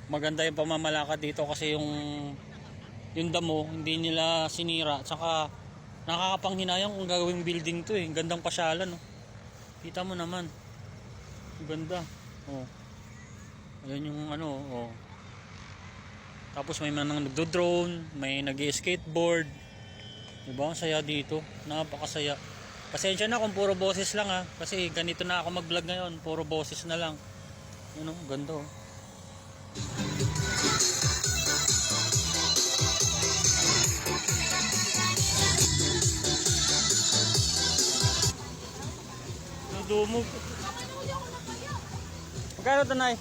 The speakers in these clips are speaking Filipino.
maganda yung pamamalakad dito kasi yung damo hindi nila sinira, at saka nakakapanghinayang kung gagawing building to eh. Gandang pasyalan, no? Kita mo naman, ganda. Oh, ayan yung ano. Oh, tapos may mga nagdo-drone, may nag-skateboard, diba? Ang saya dito, napakasaya. Pasensya na kung puro boses lang ha, kasi ganito na ako mag-vlog ngayon, puro boses na lang. Yun oh, ganda oh. Dumog. Magkano ito, Nay?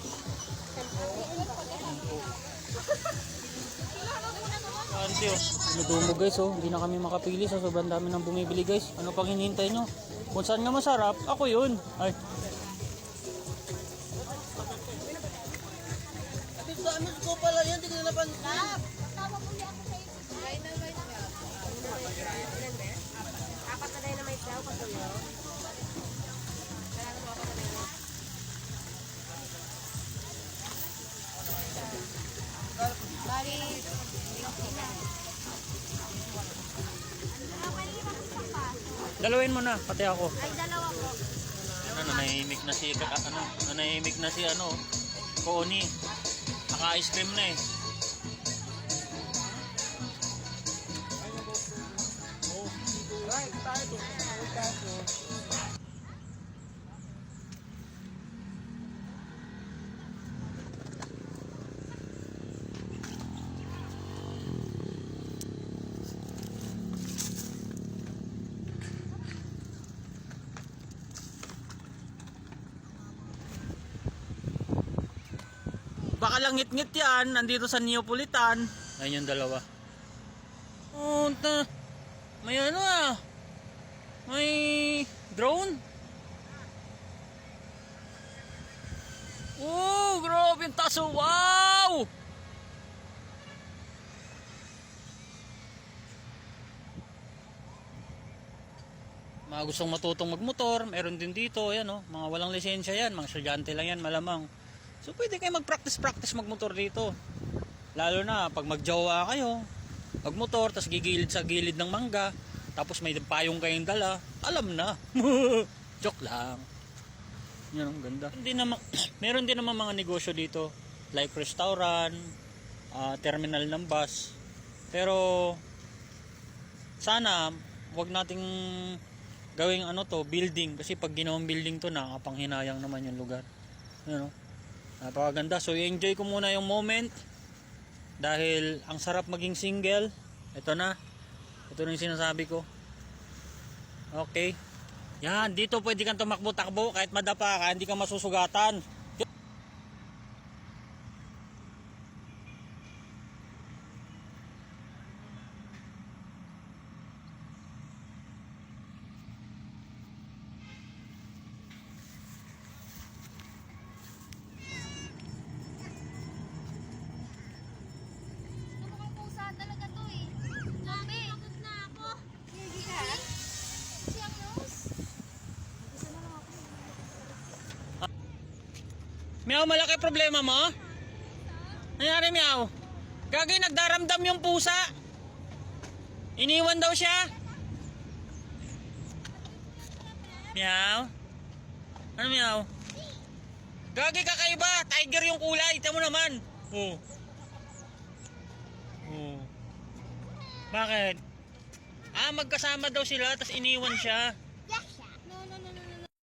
Anti oh. Dumog guys oh. Hindi na kami makapili sa sobrang dami ng bumibili guys. Ano pang hinihintay nyo? Kung saan nga masarap, ako yun. Ay. Dami ko pala yan, hindi ko na napansin. Tawag mo niya ako sa iyo. Ay, na. Apat na tayo na may daw, patuloy. Bali, Dalawin mo na, pati ako. ay dalawa po. Nanahimik na si nanahimik na si Kooni. Naka-ice cream na eh. Baka lang ngit-ngit yan, nandito sa Neapolitan. Ayun yung dalawa. Oh, may ano ah. May drone. Oh, grabe yung taso. Wow! Mga gustong matutong magmotor, meron din dito. Ayan oh, mga walang lisensya yan. Mga estudyante lang yan, malamang. So pwede kayo mag-practice magmotor dito. Lalo na pag magjowa kayo, magmotor, tapos gigilid sa gilid ng mangga, tapos may payong kayong dala, alam na. Joke lang. Yan ang ganda. Meron din naman mga negosyo dito, like restaurant, terminal ng bus. Pero sana wag nating gawing building, kasi pag ginawang building to, nakapanghinayang naman yung lugar. You know? Napakaganda. So i-enjoy ko muna yung moment dahil ang sarap maging single. Ito na yung sinasabi ko. Okay, yan, dito pwede kang tumakbo-takbo kahit madapa ka, hindi ka masusugatan. Talaga to eh. Mami, pagod na ako. Hindi ka? Siyang nose. Isa na lang ako. Meow, malaki problema mo? Nangyari, Meow? Gagay, nagdaramdam yung pusa. Iniwan daw siya. Meow? Ano, Meow? Gagay, kakaiba. Tiger yung kulay. Ito mo naman. Oh. Oh. Bakit? Magkasama daw sila, tapos iniwan siya.